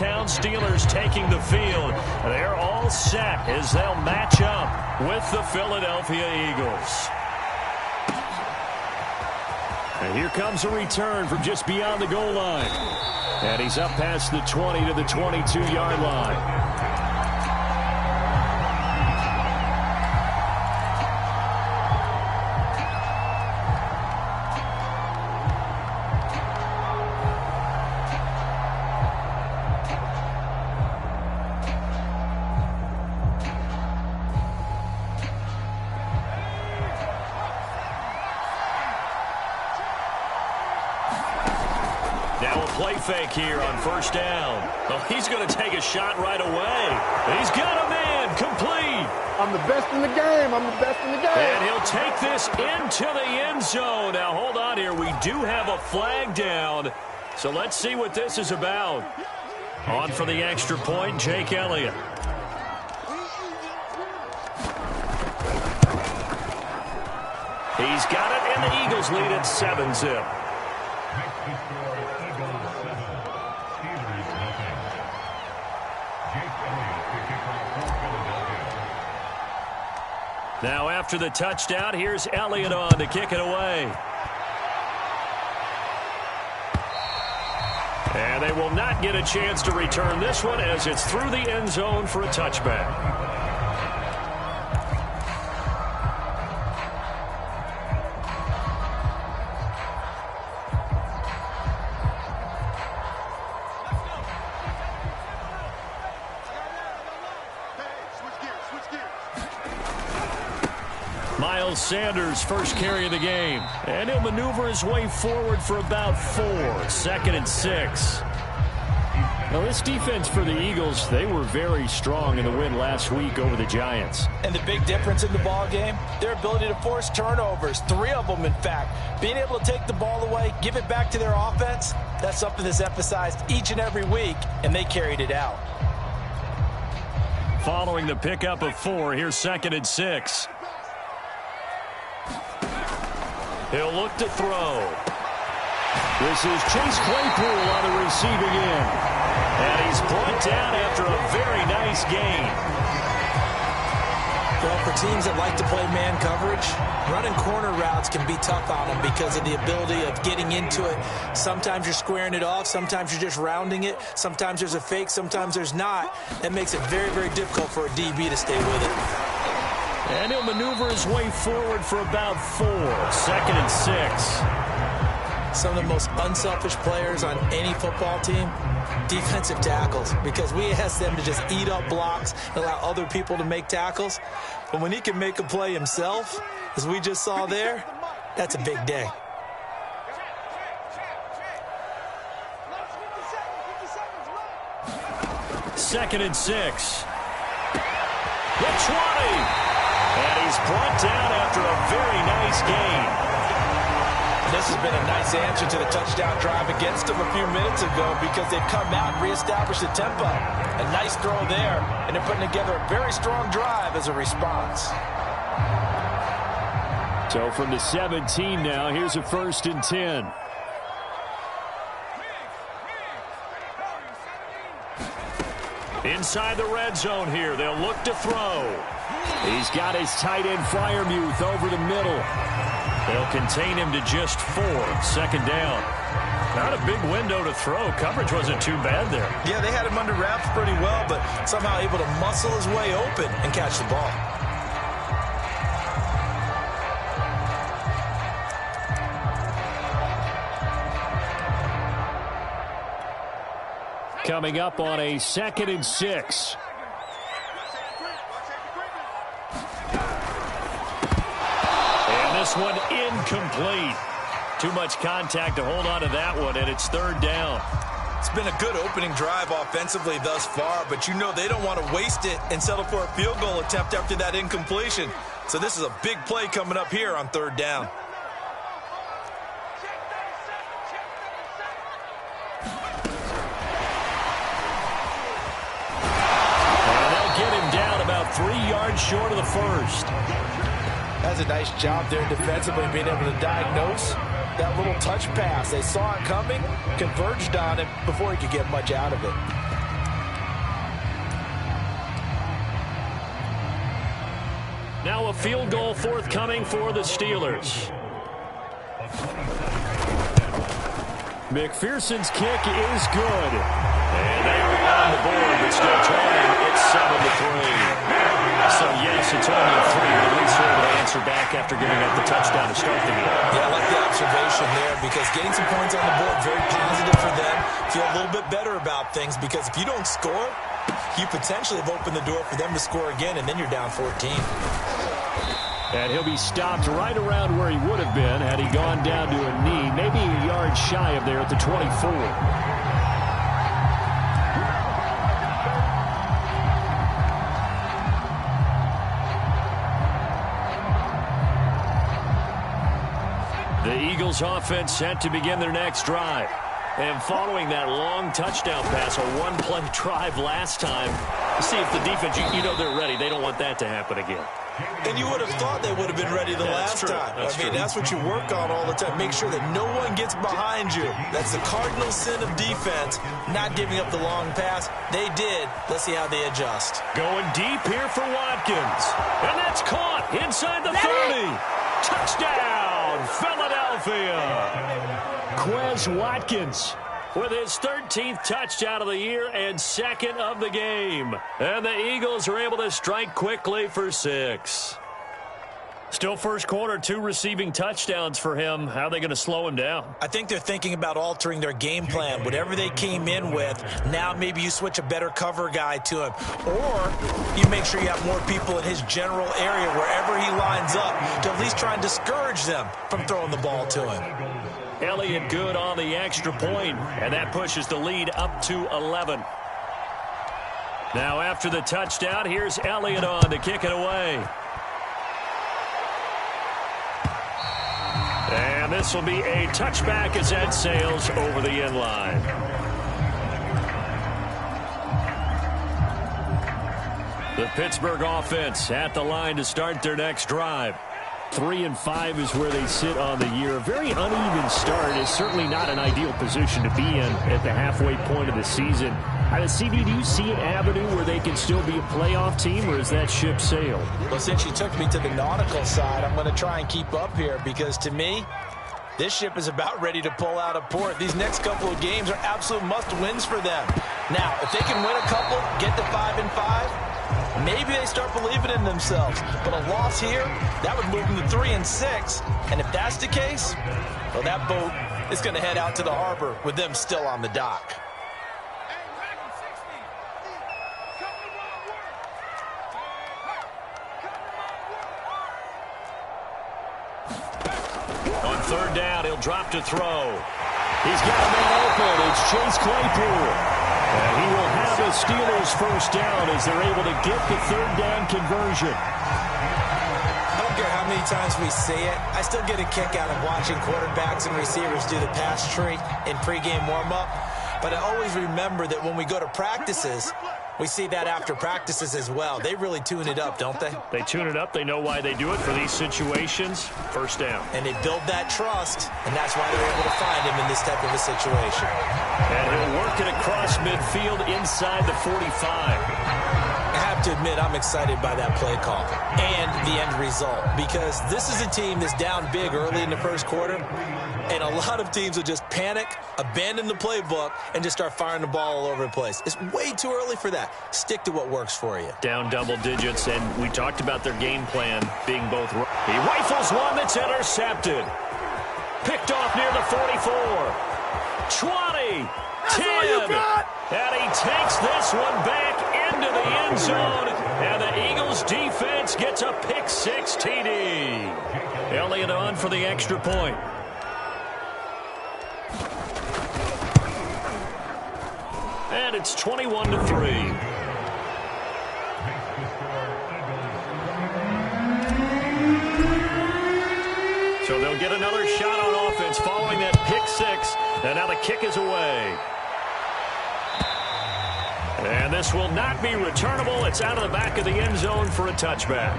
hometown Steelers taking the field. They're all set as they'll match up with the Philadelphia Eagles. And here comes a return from just beyond the goal line. And he's up past the 20 to the 22-yard line. Play fake here on first down. Oh, he's going to take a shot right away. He's got a man complete. I'm the best in the game. I'm the best in the game. And he'll take this into the end zone. Now, hold on here. We do have a flag down. So let's see what this is about. On for the extra point, Jake Elliott. He's got it, and the Eagles lead at 7-zip. Now after the touchdown, here's Elliott on to kick it away. And they will not get a chance to return this one as it's through the end zone for a touchback. Sanders first carry of the game, and he'll maneuver his way forward for about 4. 2nd and 6. Now this defense for the Eagles, they were very strong in the win last week over the Giants. And the big difference in the ball game, their ability to force turnovers, 3 of them in fact. Being able to take the ball away, give it back to their offense, that's something that's emphasized each and every week, and they carried it out. Following the pickup of 4, here's 2nd and 6. He'll look to throw. This is Chase Claypool on the receiving end. And he's brought down after a very nice gain. Well, for teams that like to play man coverage, running corner routes can be tough on them because of the ability of getting into it. Sometimes you're squaring it off. Sometimes you're just rounding it. Sometimes there's a fake. Sometimes there's not. That makes it very, very difficult for a DB to stay with it. And he'll maneuver his way forward for about 4. 2nd and 6. Some of the most unselfish players on any football team, defensive tackles, because we ask them to just eat up blocks and allow other people to make tackles. But when he can make a play himself, as we just saw there, that's a big day. Second and 6. The 20. And he's brought down after a very nice gain. This has been a nice answer to the touchdown drive against them a few minutes ago because they've come out and reestablished the tempo. A nice throw there, and they're putting together a very strong drive as a response. So from the 17 now, here's a 1st and 10. Inside the red zone here, they'll look to throw. He's got his tight end Freiermuth over the middle. They'll contain him to just 4. 2nd down. Not a big window to throw. Coverage wasn't too bad there. Yeah, they had him under wraps pretty well, but somehow able to muscle his way open and catch the ball. Coming up on a 2nd and 6. This one incomplete. Too much contact to hold on to that one, and it's 3rd down. It's been a good opening drive offensively thus far, but you know they don't want to waste it and settle for a field goal attempt after that incompletion. So this is a big play coming up here on 3rd down. And they'll get him down about 3 yards short of the 1st. That's a nice job there defensively, being able to diagnose that little touch pass. They saw it coming, converged on it before he could get much out of it. Now a field goal forthcoming for the Steelers. McPherson's kick is good. And they are on the board, but still trying. It's 7-3. So, yes, it's only a 3, but at least they're able to answer back after giving up the touchdown to start the game. Yeah, I like the observation there because getting some points on the board, very positive for them. Feel a little bit better about things because if you don't score, you potentially have opened the door for them to score again, and then you're down 14. And he'll be stopped right around where he would have been had he gone down to a knee, maybe a yard shy of there at the 24. The Eagles offense set to begin their next drive. And following that long touchdown pass, a one-play drive last time, see if the defense, you know they're ready. They don't want that to happen again. And you would have thought they would have been ready the last time. That's what you work on all the time. Make sure that no one gets behind you. That's the cardinal sin of defense, not giving up the long pass. They did. Let's see how they adjust. Going deep here for Watkins. And that's caught inside the 30. Touchdown, Philadelphia. Quez Watkins with his 13th touchdown of the year and second of the game. And the Eagles are able to strike quickly for 6. Still first quarter, 2 receiving touchdowns for him. How are they going to slow him down? I think they're thinking about altering their game plan. Whatever they came in with, now maybe you switch a better cover guy to him. Or you make sure you have more people in his general area wherever he lines up to at least try and discourage them from throwing the ball to him. Elliott good on the extra point, and that pushes the lead up to 11. Now after the touchdown, here's Elliott on to kick it away. And this will be a touchback as that sails over the end line. The Pittsburgh offense at the line to start their next drive. 3-5 is where they sit on the year. A very uneven start is certainly not an ideal position to be in at the halfway point of the season. CD, do you see an avenue where they can still be a playoff team, or is that ship sailed? Well, since you took me to the nautical side, I'm going to try and keep up here because, to me, this ship is about ready to pull out of port. These next couple of games are absolute must-wins for them. Now, if they can win a couple, get to 5-5, maybe they start believing in themselves. But a loss here, that would move them to 3-6. And if that's the case, well, that boat is going to head out to the harbor with them still on the dock. On third down, he'll drop to throw. He's got a man open. It's Chase Claypool. And he will have the Steelers first down as they're able to get the third down conversion. I don't care how many times we see it. I still get a kick out of watching quarterbacks and receivers do the pass tree in pregame warm-up. But I always remember that when we go to practices, we see that after practices as well. They really tune it up, don't they? They tune it up. They know why they do it for these situations. First down. And they build that trust, and that's why they're able to find him in this type of a situation. And he'll work it across midfield inside the 45. I have to admit, I'm excited by that play call and the end result because this is a team that's down big early in the first quarter, and a lot of teams will just panic, abandon the playbook, and just start firing the ball all over the place. It's way too early for that. Stick to what works for you. Down double digits, and we talked about their game plan being both. He rifles one that's intercepted. Picked off near the 44. 20. 10. And he takes this one back into the end zone. And the Eagles defense gets a pick-6 TD. Elliott on for the extra point. And it's 21-3. So they'll get another shot on offense following that pick-6. And now the kick is away. And this will not be returnable. It's out of the back of the end zone for a touchback.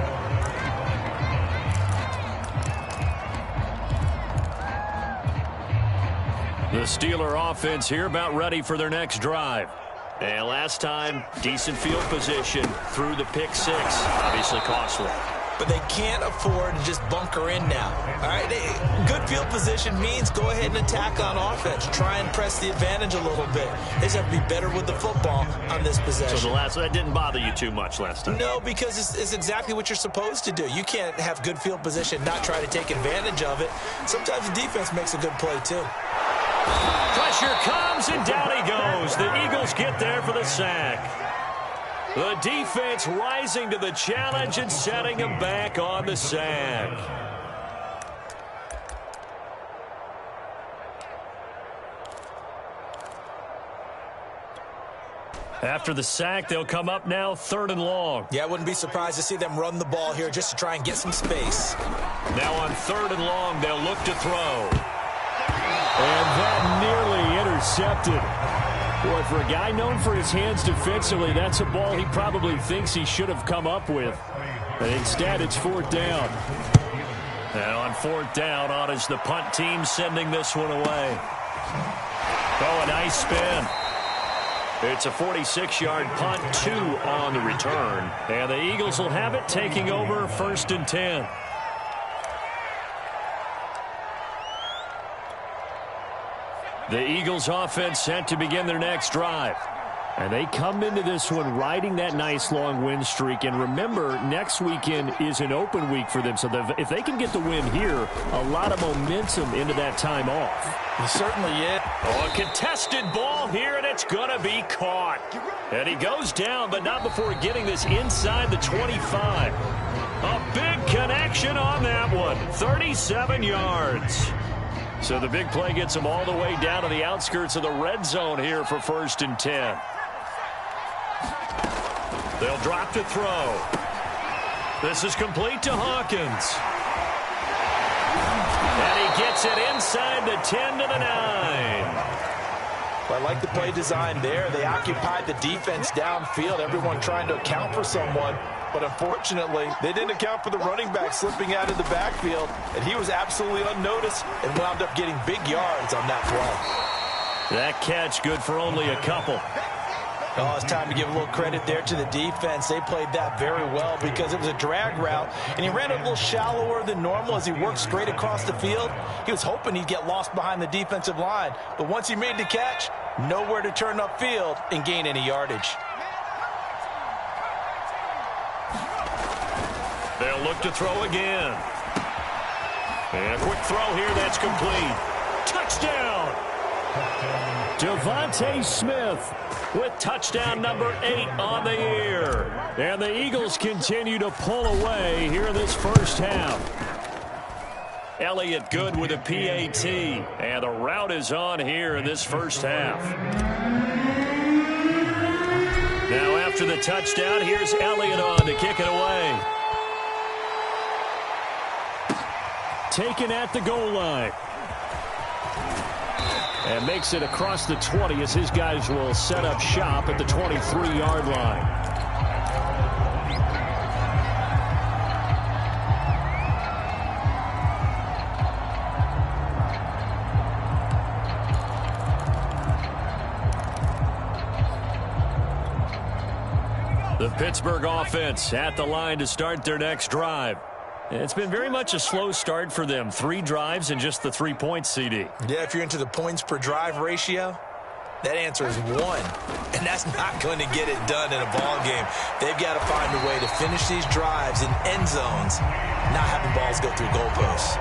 The Steeler offense here about ready for their next drive. And last time, decent field position through the pick-6. Obviously costly. but they can't afford to just bunker in now. All right, good field position means go ahead and attack on offense. Try and press the advantage a little bit. They just have to be better with the football on this possession. So that didn't bother you too much last time? No, because it's exactly what you're supposed to do. You can't have good field position, not try to take advantage of it. Sometimes the defense makes a good play, too. Pressure comes, and down he goes. The Eagles get there for the sack. The defense rising to the challenge and setting him back on the sack. After the sack, they'll come up now 3rd and long. Yeah, I wouldn't be surprised to see them run the ball here just to try and get some space. Now on 3rd and long, they'll look to throw. And that nearly intercepted. Boy, for a guy known for his hands defensively, that's a ball he probably thinks he should have come up with. But instead, it's 4th down. And on 4th down, on is the punt team sending this one away. Oh, a nice spin. It's a 46-yard punt, 2 on the return. And the Eagles will have it, taking over 1st and 10. The Eagles offense set to begin their next drive. And they come into this one riding that nice long win streak. And remember, next weekend is an open week for them. So if they can get the win here, a lot of momentum into that time off. Certainly, yeah. Oh, a contested ball here, and it's going to be caught. And he goes down, but not before getting this inside the 25. A big connection on that one. 37 yards. So the big play gets them all the way down to the outskirts of the red zone here for 1st and 10. They'll drop to throw. This is complete to Hawkins. And he gets it inside the 10 to the 9. I like the play design there. They occupied the defense downfield, everyone trying to account for someone. But unfortunately, they didn't account for the running back slipping out of the backfield, and he was absolutely unnoticed and wound up getting big yards on that play. That catch good for only a couple. Oh, it's time to give a little credit there to the defense. They played that very well because it was a drag route, and he ran it a little shallower than normal as he worked straight across the field. He was hoping he'd get lost behind the defensive line, but once he made the catch, nowhere to turn upfield and gain any yardage. They'll look to throw again. And a quick throw here that's complete. Touchdown! Devontae Smith with touchdown number 8 on the year. And the Eagles continue to pull away here in this first half. Elliott good with a PAT. And the route is on here in this first half. Now after the touchdown, here's Elliott on to kick it away. Taken at the goal line. And makes it across the 20 as his guys will set up shop at the 23-yard line. The Pittsburgh offense at the line to start their next drive. It's been very much a slow start for them. 3 drives and just the 3 points, CD. Yeah, if you're into the points per drive ratio, that answer is 1. And that's not going to get it done in a ball game. They've got to find a way to finish these drives in end zones, not having balls go through goalposts.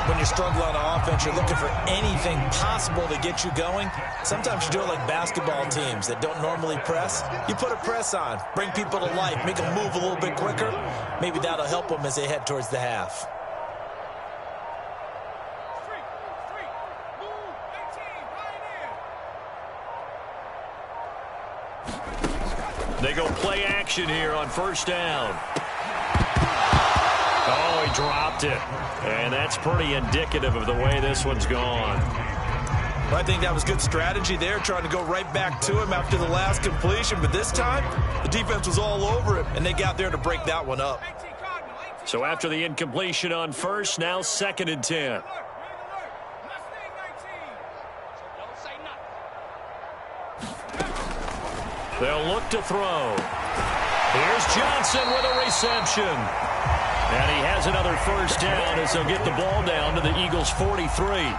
When you're struggling on offense, you're looking for anything possible to get you going. Sometimes you do it like basketball teams that don't normally press. You put a press on, bring people to life, make them move a little bit quicker. Maybe that'll help them as they head towards the half. They go play action here on first down. Oh, he dropped it. And that's pretty indicative of the way this one's gone. Well, I think that was good strategy there, trying to go right back to him after the last completion. But this time, the defense was all over him, and they got there to break that one up. So after the incompletion on first, now 2nd and 10. They'll look to throw. Here's Johnson with a reception. And he has another first down as they'll get the ball down to the Eagles' 43.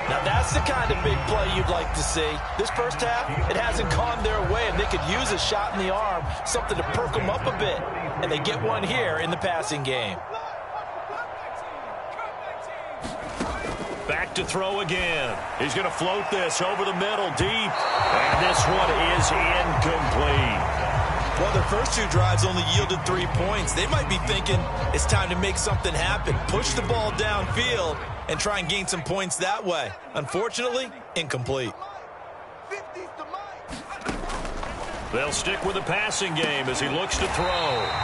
Now, that's the kind of big play you'd like to see. This first half, it hasn't gone their way, and they could use a shot in the arm, something to perk them up a bit. And they get one here in the passing game. Back to throw again. He's going to float this over the middle deep. And this one is incomplete. Well, their first two drives only yielded 3 points. They might be thinking it's time to make something happen. Push the ball downfield and try and gain some points that way. Unfortunately, incomplete. They'll stick with the passing game as he looks to throw.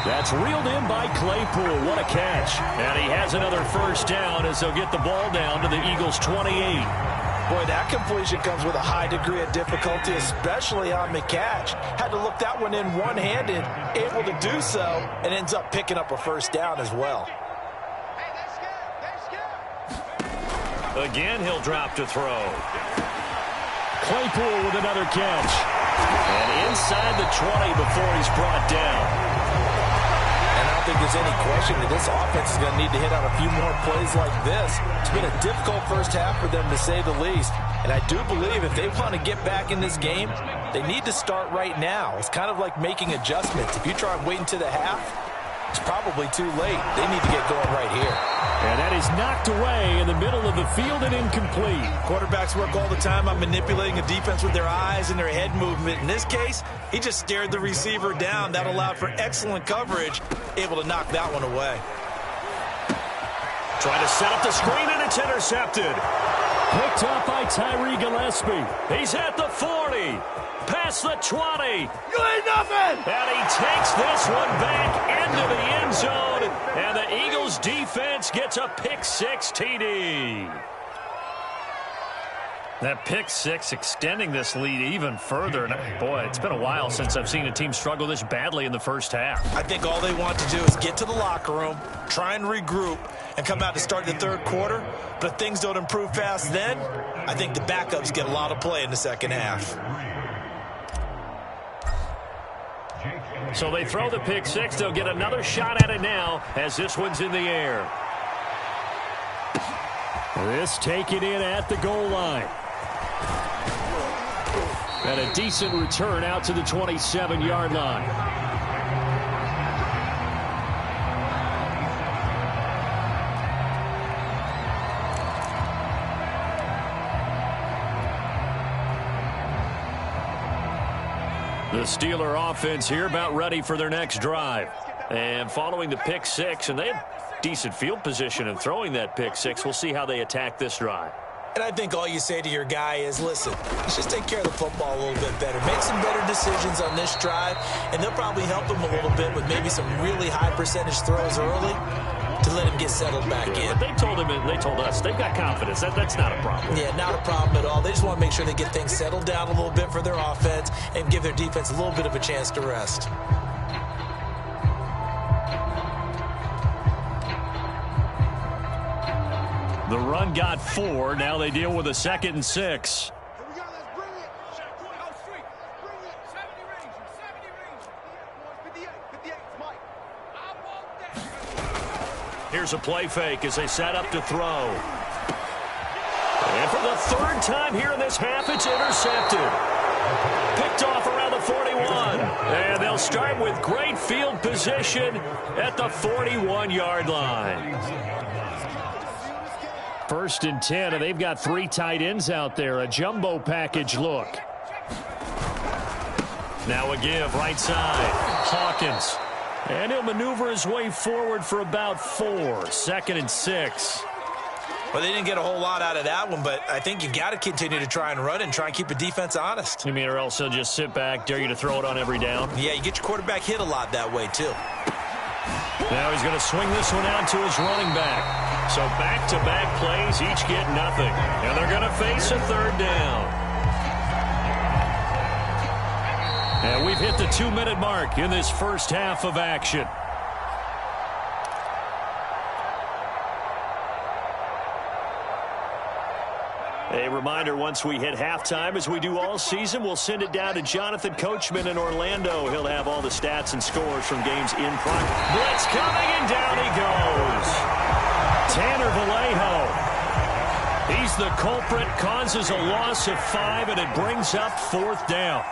That's reeled in by Claypool. What a catch. And he has another first down as they'll get the ball down to the Eagles' 28. Boy, that completion comes with a high degree of difficulty, especially on the catch. Had to look that one in one-handed, able to do so, and ends up picking up a first down as well. Again, he'll drop to throw. Claypool with another catch. And inside the 20 before he's brought down. And I don't think there's any question that this offense is going to need to hit on a few more plays like this. It's been a difficult first half for them, to say the least. And I do believe if they want to get back in this game, they need to start right now. It's kind of like making adjustments. If you try and wait until the half, it's probably too late. They need to get going right here. And that is knocked away in the middle of the field and incomplete. Quarterbacks work all the time on manipulating a defense with their eyes and their head movement. In this case, he just stared the receiver down. That allowed for excellent coverage, able to knock that one away. Trying to set up the screen, and it's intercepted. Picked up by Tyree Gillespie. He's at the 40. Past the 20. You ain't nothing! And he takes this one back into the end zone. And the Eagles defense gets a pick-6 TD. That pick-6 extending this lead even further. And boy, it's been a while since I've seen a team struggle this badly in the first half. I think all they want to do is get to the locker room, try and regroup, and come out to start the third quarter. But if things don't improve fast then, I think the backups get a lot of play in the second half. So they throw the pick-6. They'll get another shot at it now as this one's in the air. This taken in at the goal line. And a decent return out to the 27-yard line. The Steeler offense here about ready for their next drive. And following the pick-6, and they have decent field position in throwing that pick-6. We'll see how they attack this drive. And I think all you say to your guy is, listen, let's just take care of the football a little bit better. Make some better decisions on this drive, and they'll probably help him a little bit with maybe some really high percentage throws early to let him get settled back in. But they told him, and they told us, they've got confidence. That's not a problem. Yeah, not a problem at all. They just want to make sure they get things settled down a little bit for their offense and give their defense a little bit of a chance to rest. The run got 4. Now they deal with a 2nd and 6. Here's a play fake as they set up to throw. And for the 3rd time here in this half, it's intercepted. Picked off around the 41. And they'll start with great field position at the 41-yard line. 1st and 10, and they've got 3 tight ends out there. A jumbo package look. Now a give right side. Hawkins. And he'll maneuver his way forward for about 4. 2nd and 6. Well, they didn't get a whole lot out of that one, but I think you got to continue to try and run and try and keep the defense honest. You mean, or else he'll just sit back, dare you to throw it on every down? Yeah, you get your quarterback hit a lot that way, too. Now he's going to swing this one out to his running back. So back-to-back plays, each get nothing. And they're going to face a 3rd down. And we've hit the 2-minute mark in this first half of action. A reminder, once we hit halftime, as we do all season, we'll send it down to Jonathan Coachman in Orlando. He'll have all the stats and scores from games in progress. Blitz coming, and down he goes. Tanner Vallejo. He's the culprit, causes a loss of 5, and it brings up 4th down.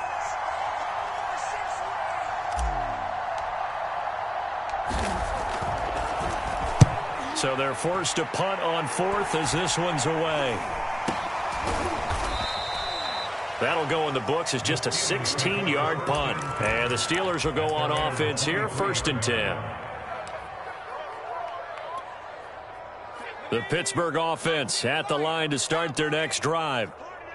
So they're forced to punt on 4th as this one's away. That'll go in the books as just a 16-yard punt. And the Steelers will go on offense here, 1st and 10. The Pittsburgh offense at the line to start their next drive.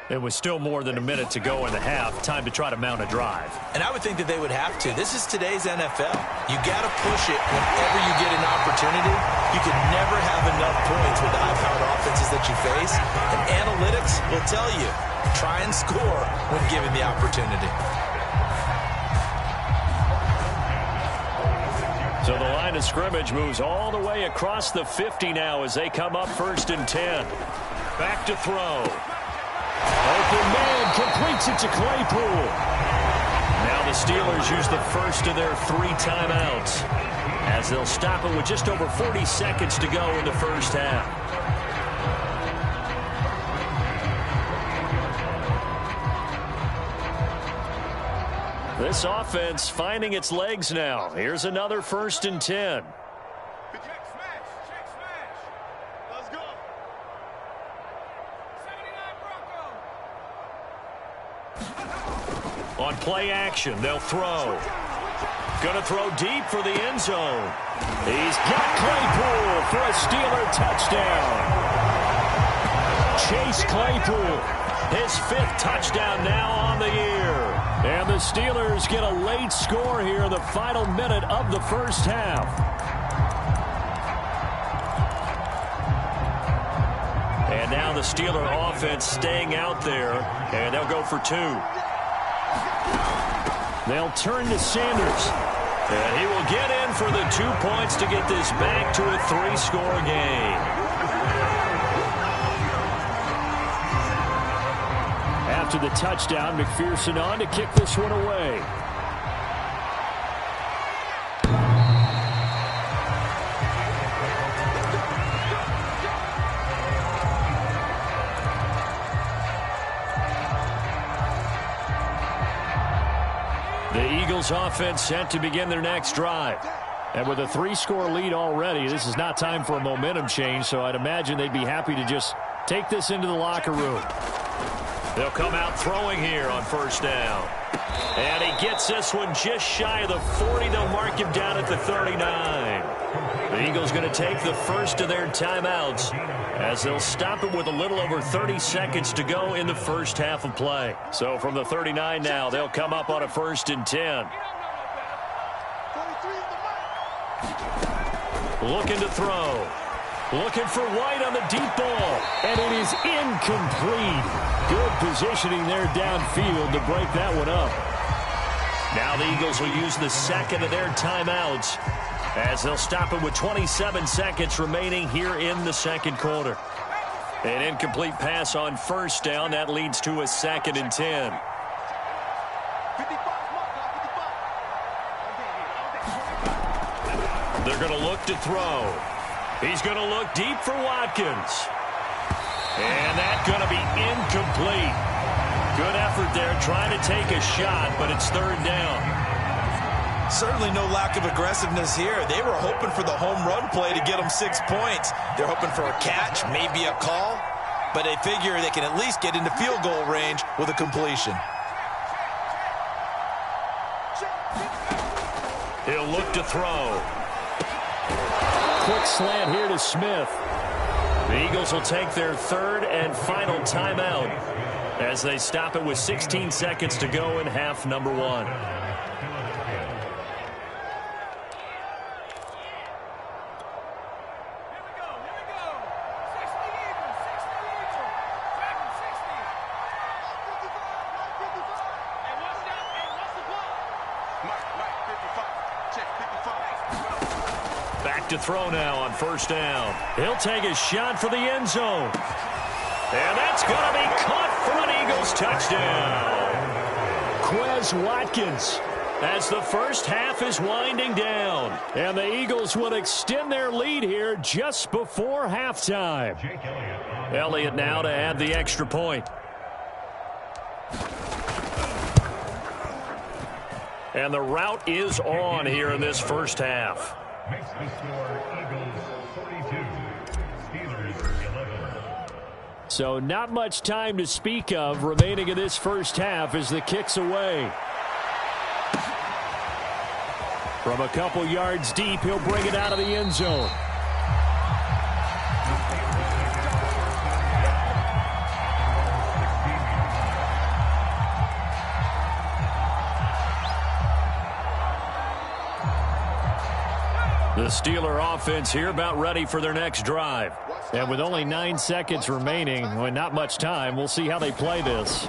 It was still more than a minute to go in the half. Time to try to mount a drive. And I would think that they would have to. This is today's NFL. You got to push it whenever you get an opportunity. You can never have enough points with the high-powered offenses that you face. And analytics will tell you, try and score when given the opportunity. So the line of scrimmage moves all the way across the 50 now as they come up 1st and 10. Back to throw. Open man, completes it to Claypool. Now the Steelers use the first of their 3 timeouts as they'll stop it with just over 40 seconds to go in the first half. This offense finding its legs now. Here's another 1st and 10. On play action, they'll throw. Gonna throw deep for the end zone. He's got Claypool for a Steeler touchdown. Chase Claypool, his 5th touchdown now on the year. And the Steelers get a late score here in the final minute of the first half. And now the Steeler offense staying out there, and they'll go for 2. They'll turn to Sanders. And he will get in for the 2 points to get this back to a 3-score game. After the touchdown, McPherson on to kick this one away. The Eagles offense set to begin their next drive. And with a 3-score lead already, this is not time for a momentum change, so I'd imagine they'd be happy to just take this into the locker room. They'll come out throwing here on 1st down. And he gets this one just shy of the 40. They'll mark him down at the 39. The Eagles going to take the first of their timeouts as they'll stop it with a little over 30 seconds to go in the first half of play. So from the 39 now, they'll come up on a 1st and 10. Looking to throw. Looking for White on the deep ball. And it is incomplete. Good positioning there downfield to break that one up. Now the Eagles will use the second of their timeouts as they'll stop it with 27 seconds remaining here in the second quarter. An incomplete pass on 1st down. That leads to a 2nd and 10. They're going to look to throw. He's going to look deep for Watkins. And that's going to be incomplete. Good effort there trying to take a shot, but it's 3rd down. Certainly no lack of aggressiveness here. They were hoping for the home run play to get them 6 points. They're hoping for a catch, maybe a call, but they figure they can at least get into field goal range with a completion. He'll look to throw. Quick slant here to Smith. The Eagles will take their 3rd and final timeout as they stop it with 16 seconds to go in half number 1. Back to throw now on 1st down. He'll take a shot for the end zone. And that's going to be caught for an Eagles touchdown. Quez Watkins, as the first half is winding down. And the Eagles will extend their lead here just before halftime. Elliott now to add the extra point. And the route is on here in this first half. Makes the score Eagles 42, Steelers 11. So not much time to speak of remaining in this first half as the kick's away. From a couple yards deep, he'll bring it out of the end zone. The Steeler offense here about ready for their next drive. And with only 9 seconds remaining, and not much time, we'll see how they play this.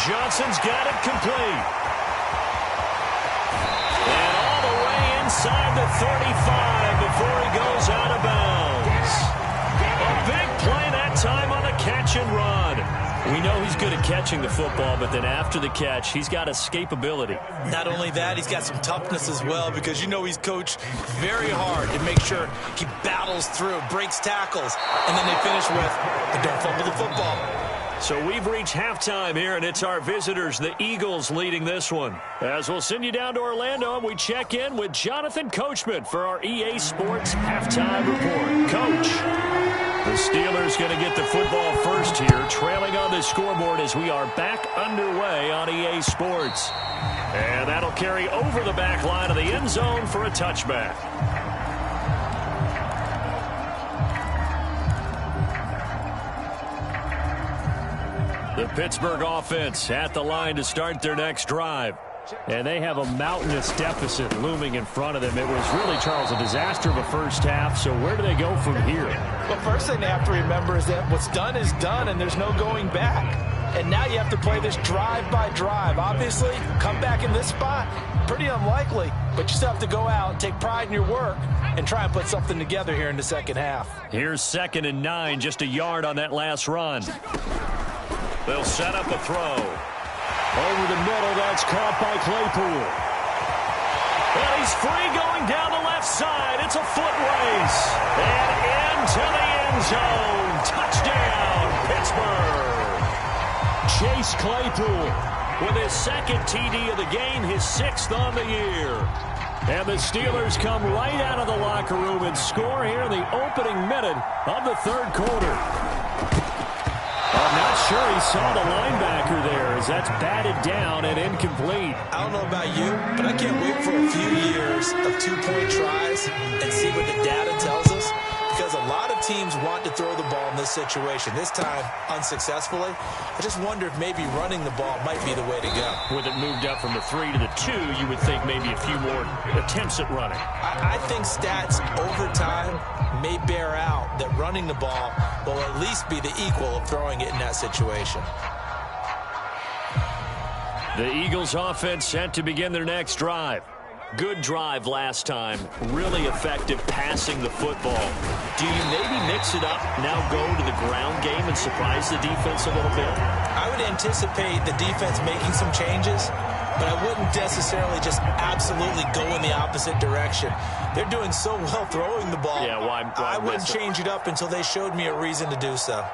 Johnson's got it complete. And all the way inside the 35 before he goes out of bounds. A big play that time on the catch and run. We know he's good at catching the football, but then after the catch, he's got escapability. Not only that, he's got some toughness as well, because you know he's coached very hard to make sure he battles through, breaks tackles, and then they finish with, but don't fumble the football. So we've reached halftime here, and it's our visitors, the Eagles, leading this one. As we'll send you down to Orlando, and we check in with Jonathan Coachman for our EA Sports Halftime Report. Coach, the Steelers going to get the football first here, trailing on the scoreboard as we are back underway on EA Sports. And that'll carry over the back line of the end zone for a touchback. The Pittsburgh offense at the line to start their next drive. And they have a mountainous deficit looming in front of them. It was really, Charles, a disaster of a first half. So where do they go from here? Well, first thing they have to remember is that what's done is done, and there's no going back. And now you have to play this drive by drive. Obviously, come back in this spot, pretty unlikely. But you still have to go out and take pride in your work and try and put something together here in the second half. Here's 2nd and 9, just a yard on that last run. They'll set up a throw. Over the middle, that's caught by Claypool. And he's free going down the left side. It's a foot race. And into the end zone. Touchdown, Pittsburgh. Chase Claypool with his 2nd TD of the game, his 6th on the year. And the Steelers come right out of the locker room and score here in the opening minute of the 3rd quarter. I'm not sure he saw the linebacker there as that's batted down and incomplete. I don't know about you, but I can't wait for a few years of 2-point tries and see what the data tells us, because a lot of teams want to throw the ball in this situation. This time, unsuccessfully. I just wonder if maybe running the ball might be the way to go. With it moved up from the 3 to the 2, you would think maybe a few more attempts at running. I think stats over time may bear out that running the ball will at least be the equal of throwing it in that situation. The Eagles offense set to begin their next drive. Good drive last time. Really effective passing the football. Do you maybe mix it up, now go to the ground game and surprise the defense a little bit? I would anticipate the defense making some changes, but I wouldn't necessarily just absolutely go in the opposite direction. They're doing so well throwing the ball. Yeah, why I wouldn't change it up until they showed me a reason to do so.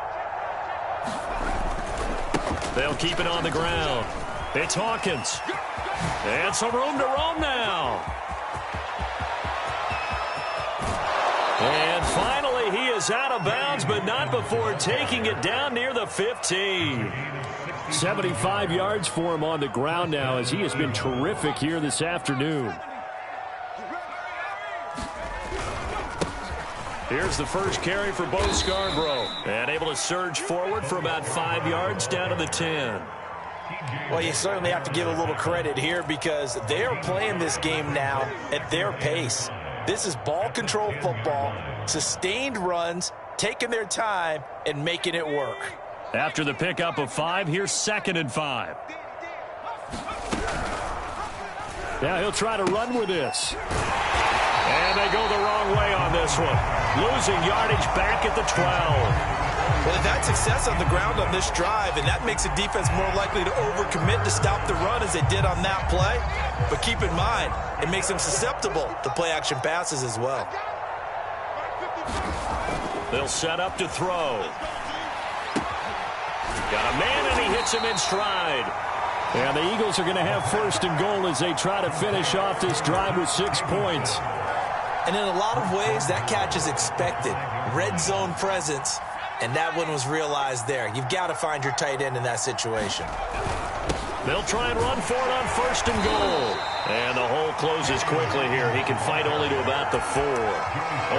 They'll keep it on the ground. It's Hawkins. And some room to roam now. And finally, he is out of bounds, but not before taking it down near the 15. 75 yards for him on the ground now, as he has been terrific here this afternoon. Here's the first carry for Bo Scarborough. And able to surge forward for about 5 yards down to the 10. Well, you certainly have to give a little credit here, because they are playing this game now at their pace. This is ball control football, sustained runs, taking their time and making it work. After the pickup of 5, here's 2nd and 5. Now he'll try to run with this. And they go the wrong way on this one. Losing yardage back at the 12. Well, they've had success on the ground on this drive, and that makes the defense more likely to overcommit to stop the run as they did on that play. But keep in mind, it makes them susceptible to play-action passes as well. They'll set up to throw. Got a man, and he hits him in stride. And the Eagles are going to have 1st and goal as they try to finish off this drive with 6 points. And in a lot of ways, that catch is expected. Red zone presence, and that one was realized there. You've got to find your tight end in that situation. They'll try and run for it on 1st and goal. And the hole closes quickly here. He can fight only to about the 4.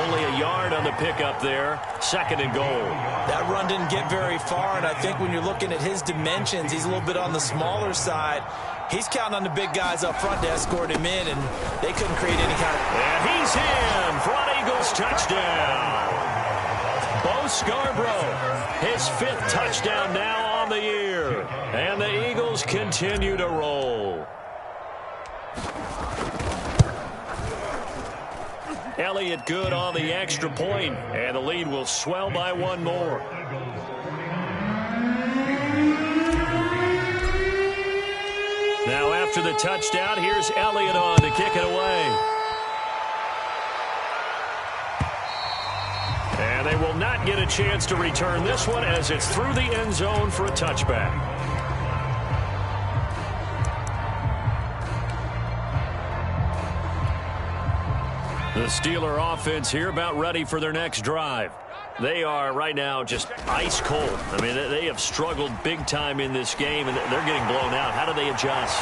Only a yard on the pickup there. 2nd and goal. That run didn't get very far, and I think when you're looking at his dimensions, he's a little bit on the smaller side. He's counting on the big guys up front to escort him in, and they couldn't create any kind of... And he's in for an Eagles touchdown. Bo Scarborough, his 5th touchdown now on the year. And the Eagles continue to roll. Elliott good on the extra point, and the lead will swell by 1 more. Now after the touchdown, here's Elliott on to kick it away. And they will not get a chance to return this one as it's through the end zone for a touchback. The Steeler offense here about ready for their next drive. They are right now just ice cold. I mean, they have struggled big time in this game, and they're getting blown out. How do they adjust?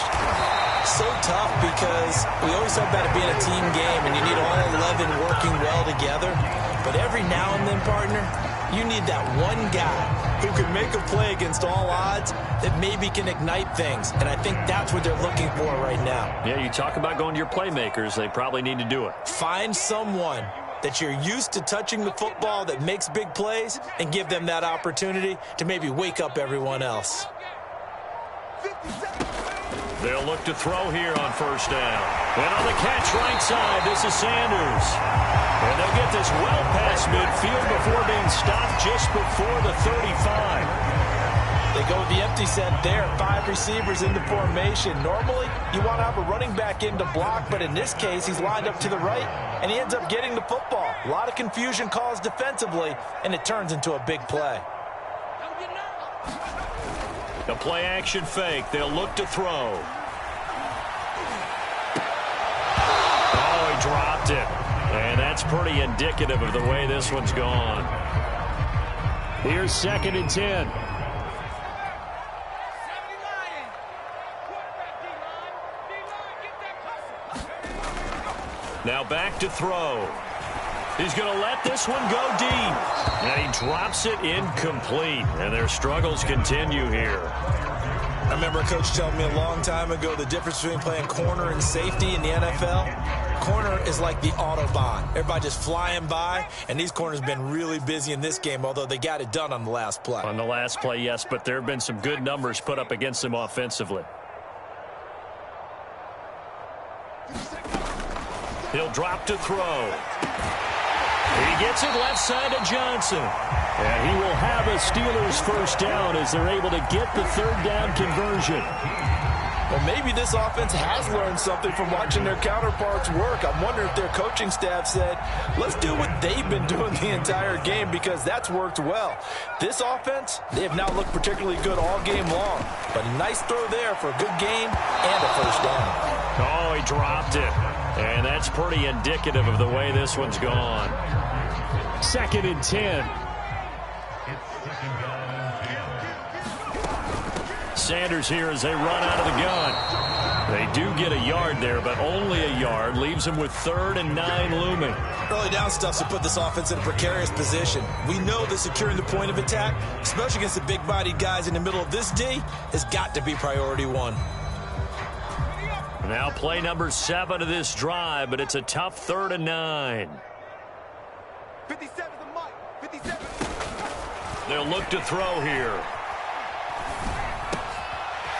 So tough because we always talk about it being a team game, and you need all 11 working well together. But every now and then, partner, you need that one guy who can make a play against all odds that maybe can ignite things. And I think that's what they're looking for right now. Yeah, you talk about going to your playmakers. They probably need to do it. Find someone that you're used to touching the football that makes big plays and give them that opportunity to maybe wake up everyone else. They'll look to throw here on 1st down. And on the catch right side, this is Sanders. And they'll get this well past midfield before being stopped just before the 35. They go with the empty set there. 5 receivers into formation. Normally, you want to have a running back in to block, but in this case, he's lined up to the right, and he ends up getting the football. A lot of confusion caused defensively, and it turns into a big play. The play action fake. They'll look to throw. Oh, he dropped it. And that's pretty indicative of the way this one's gone. Here's 2nd and 10. Now back to throw. He's going to let this one go deep. And he drops it incomplete. And their struggles continue here. I remember a coach telling me a long time ago the difference between playing corner and safety in the NFL. Corner is like the Autobahn. Everybody just flying by, and these corners have been really busy in this game, although they got it done on the last play. On the last play, yes, but there have been some good numbers put up against them offensively. He'll drop to throw. He gets it left side to Johnson. And he will have a Steelers 1st down as they're able to get the 3rd down conversion. Well, maybe this offense has learned something from watching their counterparts work. I'm wondering if their coaching staff said, let's do what they've been doing the entire game, because that's worked well. This offense, they have not looked particularly good all game long. But a nice throw there for a good gain and a 1st down. Oh, he dropped it. And that's pretty indicative of the way this one's gone. 2nd and 10. Sanders here as they run out of the gun. They do get a yard there, but only a yard. Leaves them with 3rd and 9 looming. Early down stuff to put this offense in a precarious position. We know that securing the point of attack, especially against the big-bodied guys in the middle of this D, has got to be priority 1. Now play number 7 of this drive, but it's a tough 3rd and 9. 57 the mic. 57. They'll look to throw here.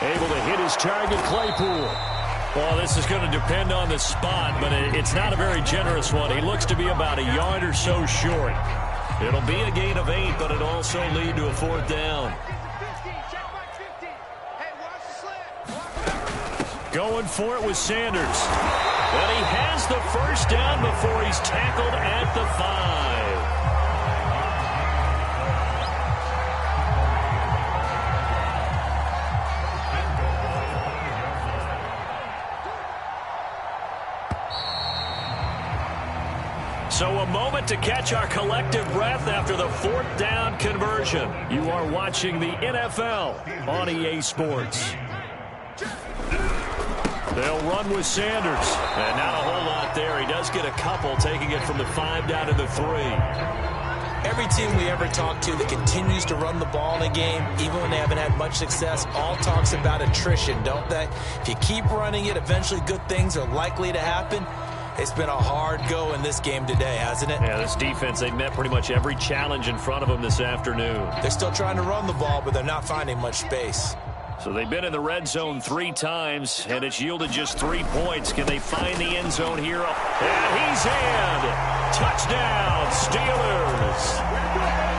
Able to hit his target, Claypool. Well, this is going to depend on the spot, but it's not a very generous one. He looks to be about a yard or so short. It'll be a gain of 8, but it'll also lead to a 4th down. Going for it with Sanders. And he has the first down before he's tackled at the 5. So a moment to catch our collective breath after the 4th down conversion. You are watching the NFL on EA Sports. They'll run with Sanders. And not a whole lot there. He does get a couple, taking it from the 5 down to the 3. Every team we ever talk to that continues to run the ball in a game, even when they haven't had much success, all talks about attrition, don't they? If you keep running it, eventually good things are likely to happen. It's been a hard go in this game today, hasn't it? Yeah, this defense, they met pretty much every challenge in front of them this afternoon. They're still trying to run the ball, but they're not finding much space. So they've been in the red zone 3 times, and it's yielded just 3 points. Can they find the end zone here? And he's in! Touchdown, Steelers!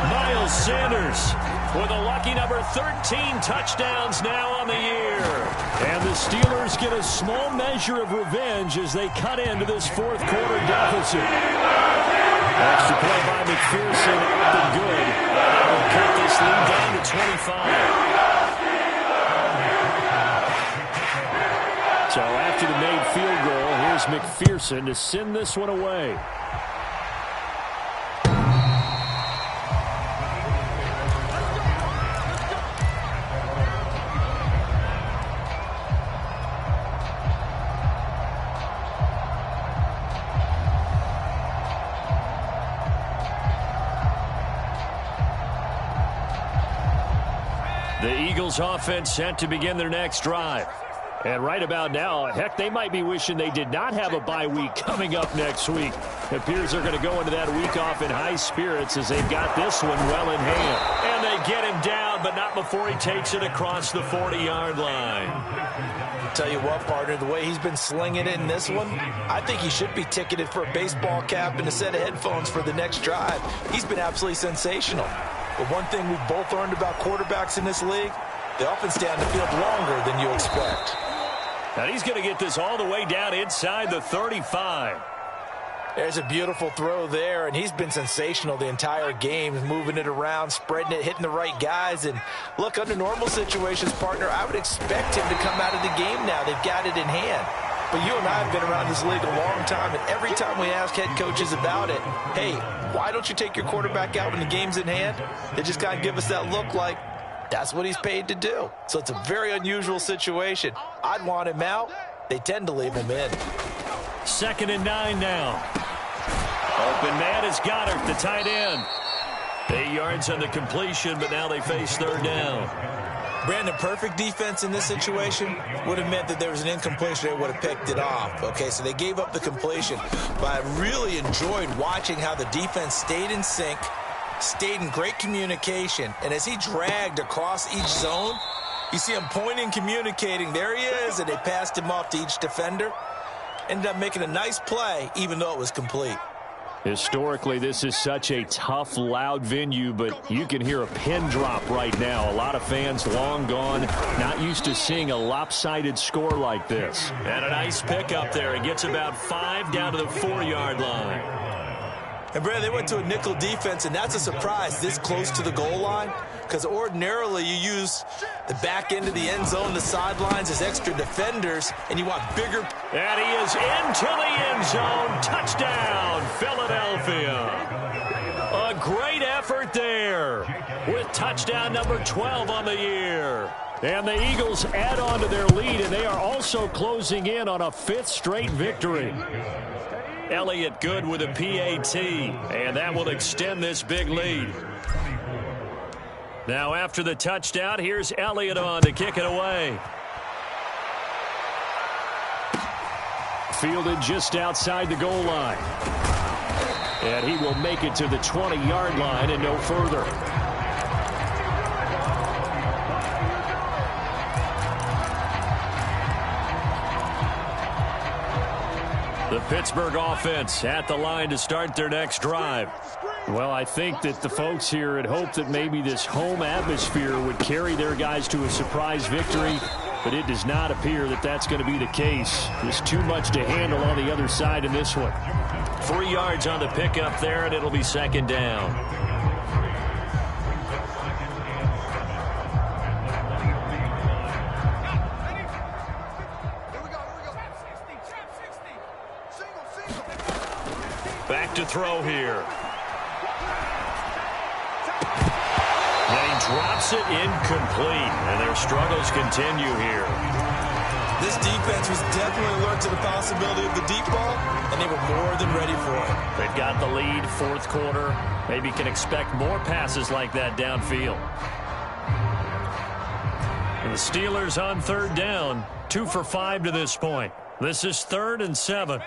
Miles Sanders with a lucky number 13 touchdowns now on the year. And the Steelers get a small measure of revenge as they cut into this 4th quarter deficit. Extra play by McPherson, up and good. That will cut this lead down to 25. So after the made field goal, here's McPherson to send this one away. The Eagles offense set to begin their next drive. And right about now, heck, they might be wishing they did not have a bye week coming up next week. It appears they're going to go into that week off in high spirits as they've got this one well in hand. And they get him down, but not before he takes it across the 40-yard line. Tell you what, partner, the way he's been slinging it in this one, I think he should be ticketed for a baseball cap and a set of headphones for the next drive. He's been absolutely sensational. But one thing we've both learned about quarterbacks in this league, they often stay on the field longer than you expect. And he's going to get this all the way down inside the 35. There's a beautiful throw there, and he's been sensational the entire game, moving it around, spreading it, hitting the right guys. And look, under normal situations, partner, I would expect him to come out of the game now. They've got it in hand. But you and I have been around this league a long time, and every time we ask head coaches about it, hey, why don't you take your quarterback out when the game's in hand? They just kind of give us that look like, that's what he's paid to do. So it's a very unusual situation. I'd want him out. They tend to leave him in. 2nd and 9 now. Open man is Goddard, the tight end. 8 yards on the completion, but now they face 3rd down. Brandon, perfect defense in this situation would have meant that there was an incompletion. They would have picked it off. Okay, so they gave up the completion. But I really enjoyed watching how the defense stayed in sync, stayed in great communication, and as he dragged across each zone, you see him pointing, communicating. There he is, and they passed him off to each defender. Ended up making a nice play, even though it was complete. Historically, this is such a tough, loud venue, but you can hear a pin drop right now. A lot of fans long gone, not used to seeing a lopsided score like this. And a nice pickup there. It gets about 5 down to the 4-yard line. And, Brad, they went to a nickel defense, and that's a surprise this close to the goal line, because ordinarily you use the back end of the end zone, the sidelines as extra defenders, and you want bigger. And he is into the end zone. Touchdown, Philadelphia. A great effort there with touchdown number 12 on the year. And the Eagles add on to their lead, and they are also closing in on a 5th straight victory. Elliott good with a PAT, and that will extend this big lead. Now after the touchdown, here's Elliott on to kick it away. Fielded just outside the goal line. And he will make it to the 20-yard line and no further. The Pittsburgh offense at the line to start their next drive. Well, I think that the folks here had hoped that maybe this home atmosphere would carry their guys to a surprise victory, but it does not appear that that's going to be the case. There's too much to handle on the other side in this one. 3 yards on the pickup there, and it'll be second down. Back to throw here. And he drops it incomplete, and their struggles continue here. This defense was definitely alert to the possibility of the deep ball, and they were more than ready for it. They've got the lead, fourth quarter. Maybe can expect more passes like that downfield. And the Steelers on third down, 2 for 5 to this point. This is 3rd and 7.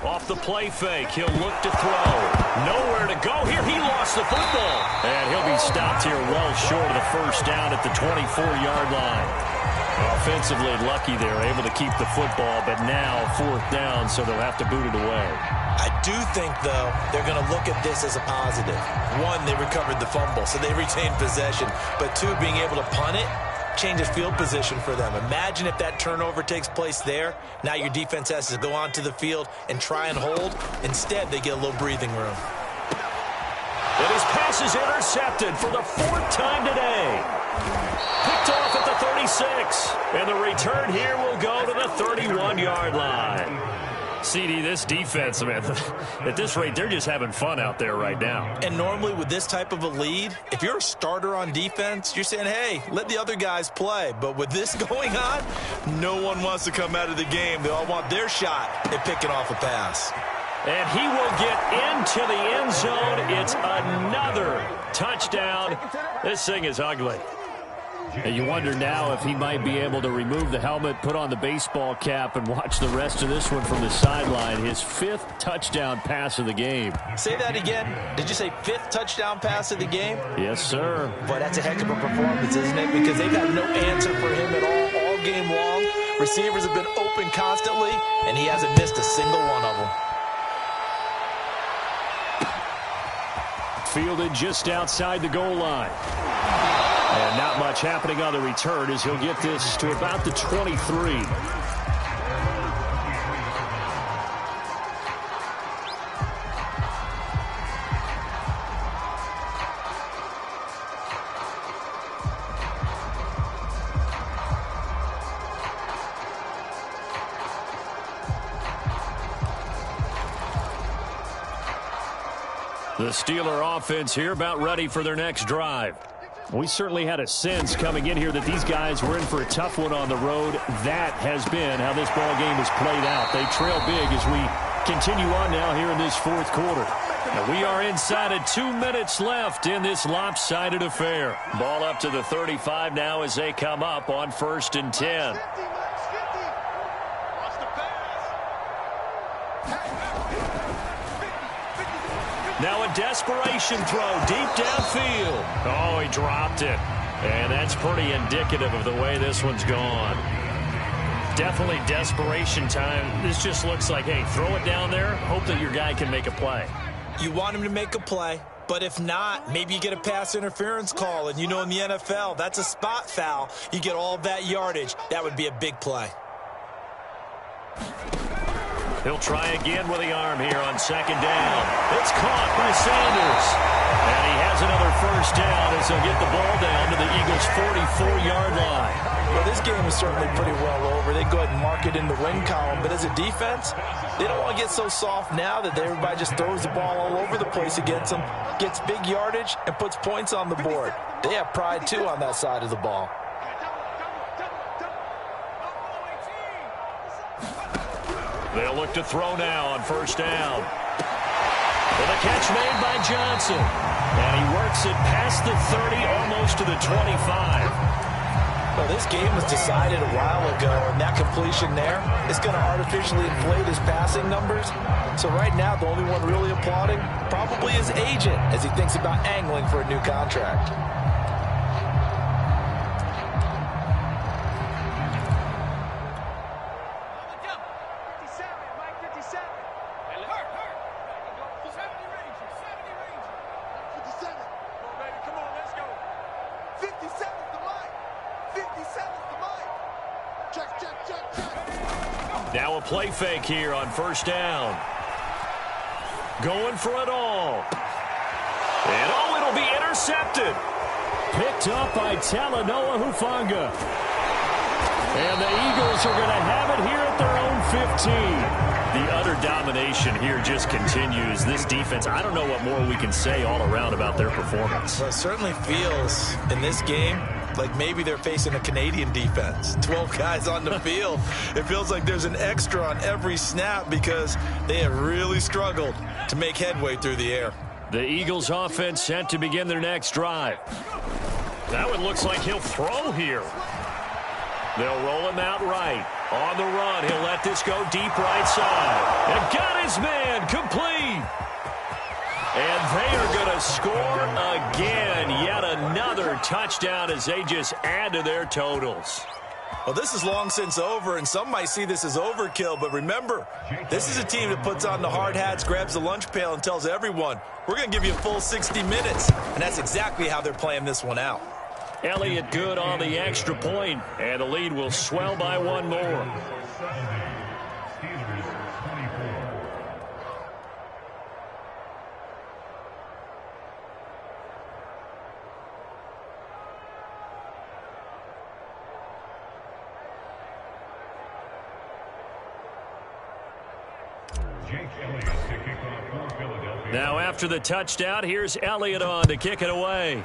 Off the play fake, he'll look to throw. Nowhere to go here. He lost the football. And he'll be stopped here well short of the first down at the 24-yard line. Offensively lucky they're able to keep the football, but now 4th down, so they'll have to boot it away. I do think, though, they're going to look at this as a positive. 1, they recovered the fumble, so they retained possession. But 2, being able to punt it changes field position for them. Imagine if that turnover takes place there. Now your defense has to go onto the field and try and hold. Instead, they get a little breathing room. And his pass is intercepted for the 4th time today. Picked off at the 36. And the return here will go to the 31-yard line. CD, this defense, man, at this rate, they're just having fun out there right now. And normally with this type of a lead, if you're a starter on defense, you're saying, hey, let the other guys play. But with this going on, no one wants to come out of the game. They all want their shot at picking off a pass. And he will get into the end zone. It's another touchdown. This thing is ugly. And you wonder now if he might be able to remove the helmet, put on the baseball cap, and watch the rest of this one from the sideline. His 5th touchdown pass of the game. Say that again. Did you say 5th touchdown pass of the game? Yes, sir. Boy, that's a heck of a performance, isn't it? Because they've had no answer for him at all game long. Receivers have been open constantly, and he hasn't missed a single one of them. Fielded just outside the goal line. And not much happening on the return as he'll get this to about the 23. The Steeler offense here about ready for their next drive. We certainly had a sense coming in here that these guys were in for a tough one on the road. That has been how this ball game has played out. They trail big as we continue on now here in this 4th quarter. And we are inside of 2 minutes left in this lopsided affair. Ball up to the 35 now as they come up on 1st and 10. Now a desperation throw deep downfield. Oh, he dropped it. And that's pretty indicative of the way this one's gone. Definitely desperation time. This just looks like, hey, throw it down there, hope that your guy can make a play. You want him to make a play, but if not, maybe you get a pass interference call. And you know in the NFL, that's a spot foul. You get all that yardage. That would be a big play. He'll try again with the arm here on 2nd down. It's caught by Sanders. And he has another 1st down as he'll get the ball down to the Eagles' 44-yard line. Well, this game is certainly pretty well over. They go ahead and mark it in the win column. But as a defense, they don't want to get so soft now that everybody just throws the ball all over the place against them, gets big yardage, and puts points on the board. They have pride, too, on that side of the ball. They'll look to throw now on 1st down. And the catch made by Johnson. And he works it past the 30, almost to the 25. Well, this game was decided a while ago, and that completion there is going to artificially inflate his passing numbers. So right now, the only one really applauding probably his agent as he thinks about angling for a new contract. 57's the mic. 57's the mic. Check, check, check, check. Now a play fake here on first down. Going for it all. And oh, it'll be intercepted. Picked up by Talanoa Hufanga. And the Eagles are going to have it here at their own 15. The utter domination here just continues. This defense, I don't know what more we can say all around about their performance. Well, it certainly feels in this game like maybe they're facing a Canadian defense. 12 guys on the field. It feels like there's an extra on every snap because they have really struggled to make headway through the air. The Eagles offense set to begin their next drive. That one looks like he'll throw here. They'll roll him out right. On the run, he'll let this go deep right side. And got his man complete. And they are going to score again. Yet another touchdown as they just add to their totals. Well, this is long since over, and some might see this as overkill. But remember, this is a team that puts on the hard hats, grabs the lunch pail, and tells everyone, we're going to give you a full 60 minutes. And that's exactly how they're playing this one out. Elliott good on the extra point, and the lead will swell by one more. Now after the touchdown, here's Elliott on to kick it away.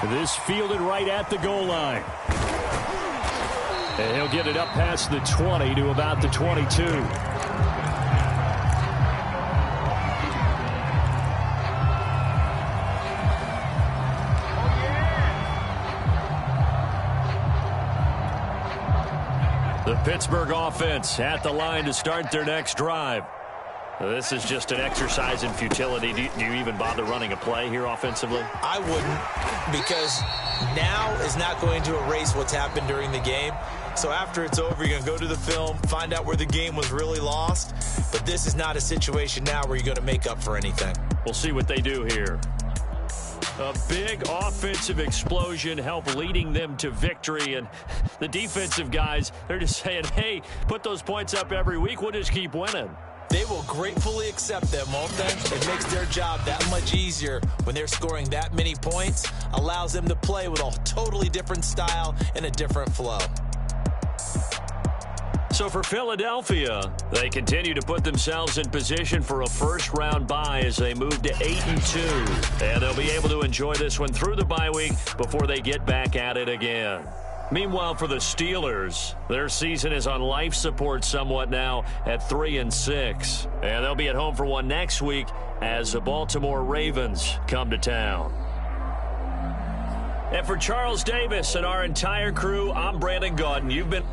This fielded right at the goal line. And he'll get it up past the 20 to about the 22. The Pittsburgh offense at the line to start their next drive. This is just an exercise in futility. Do you even bother running a play here offensively? I wouldn't, because now is not going to erase what's happened during the game. So after it's over, you're going to go to the film, find out where the game was really lost. But this is not a situation now where you're going to make up for anything. We'll see what they do here. A big offensive explosion helped leading them to victory. And the defensive guys, they're just saying, hey, put those points up every week. We'll just keep winning. They will gratefully accept them, won't they? It makes their job that much easier when they're scoring that many points. Allows them to play with a totally different style and a different flow. So for Philadelphia, they continue to put themselves in position for a first-round bye as they move to 8-2. And they'll be able to enjoy this one through the bye week before they get back at it again. Meanwhile, for the Steelers, their season is on life support somewhat now at 3-6. And they'll be at home for one next week as the Baltimore Ravens come to town. And for Charles Davis and our entire crew, I'm Brandon Gaudin. You've been...